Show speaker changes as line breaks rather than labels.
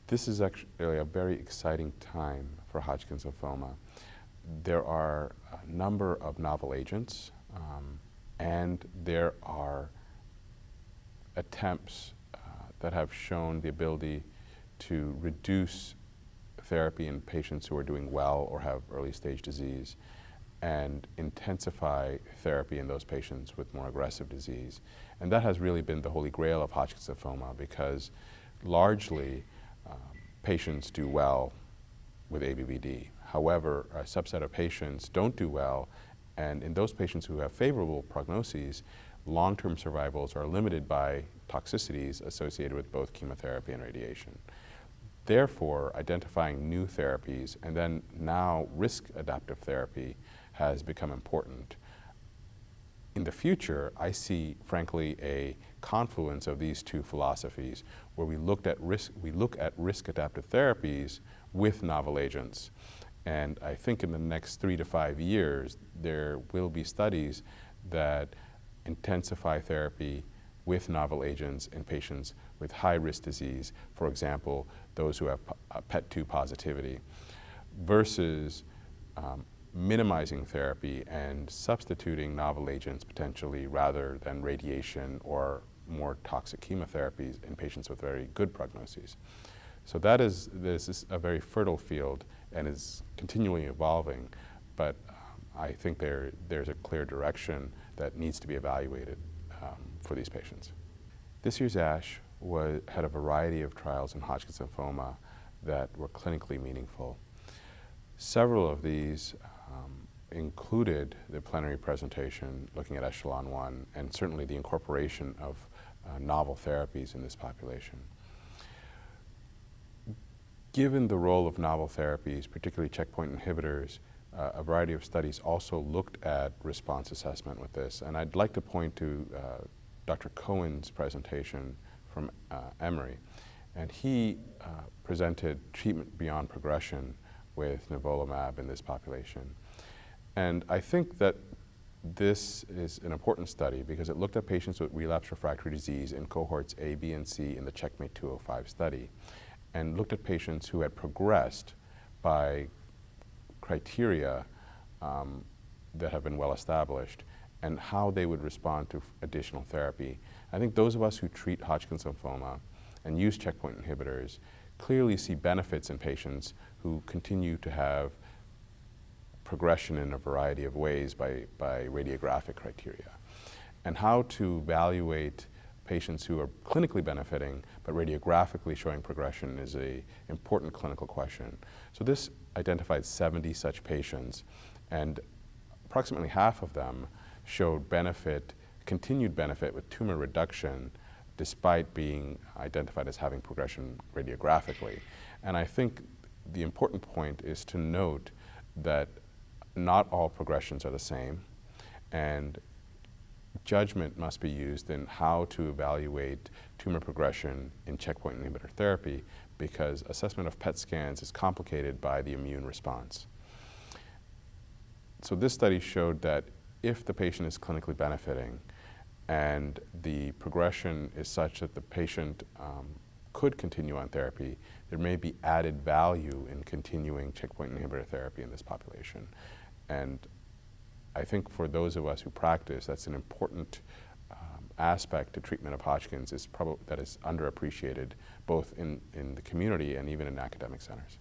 This is actually a very exciting time for Hodgkin's lymphoma. There are a number of novel agents, and there are attempts that have shown the ability to reduce therapy in patients who are doing well or have early stage disease and intensify therapy in those patients with more aggressive disease. And that has really been the holy grail of Hodgkin's lymphoma, because largely patients do well with ABVD. However, a subset of patients don't do well, and in those patients who have favorable prognoses, long-term survivals are limited by toxicities associated with both chemotherapy and radiation. Therefore, identifying new therapies and then now risk-adaptive therapy has become important. In the future, I see, frankly, a confluence of these two philosophies where we look at risk-adaptive therapies with novel agents. And I think in the next 3 to 5 years, there will be studies that intensify therapy with novel agents in patients with high-risk disease, for example, those who have PET2 positivity, versus minimizing therapy and substituting novel agents potentially rather than radiation or more toxic chemotherapies in patients with very good prognoses. So this is a very fertile field and is continually evolving, but I think there's a clear direction that needs to be evaluated for these patients. This year's ASH had a variety of trials in Hodgkin's lymphoma that were clinically meaningful. Several of these included the plenary presentation looking at Echelon 1 and certainly the incorporation of novel therapies in this population. Given the role of novel therapies, particularly checkpoint inhibitors, a variety of studies also looked at response assessment with this, and I'd like to point to Dr. Cohen's presentation from Emory, and he presented treatment beyond progression with nivolumab in this population. And I think that this is an important study because it looked at patients with relapsed refractory disease in cohorts A, B, and C in the Checkmate 205 study, and looked at patients who had progressed by criteria that have been well established and how they would respond to additional therapy. I think those of us who treat Hodgkin's lymphoma and use checkpoint inhibitors clearly see benefits in patients who continue to have progression in a variety of ways by radiographic criteria. And how to evaluate patients who are clinically benefiting but radiographically showing progression is an important clinical question. So this identified 70 such patients, and approximately half of them showed benefit, continued benefit with tumor reduction despite being identified as having progression radiographically. And I think the important point is to note that not all progressions are the same, and judgment must be used in how to evaluate tumor progression in checkpoint inhibitor therapy, because assessment of PET scans is complicated by the immune response. So this study showed that if the patient is clinically benefiting and the progression is such that the patient could continue on therapy, there may be added value in continuing checkpoint inhibitor therapy in this population. And I think for those of us who practice, that's an important aspect to treatment of Hodgkin's that is underappreciated both in the community and even in academic centers.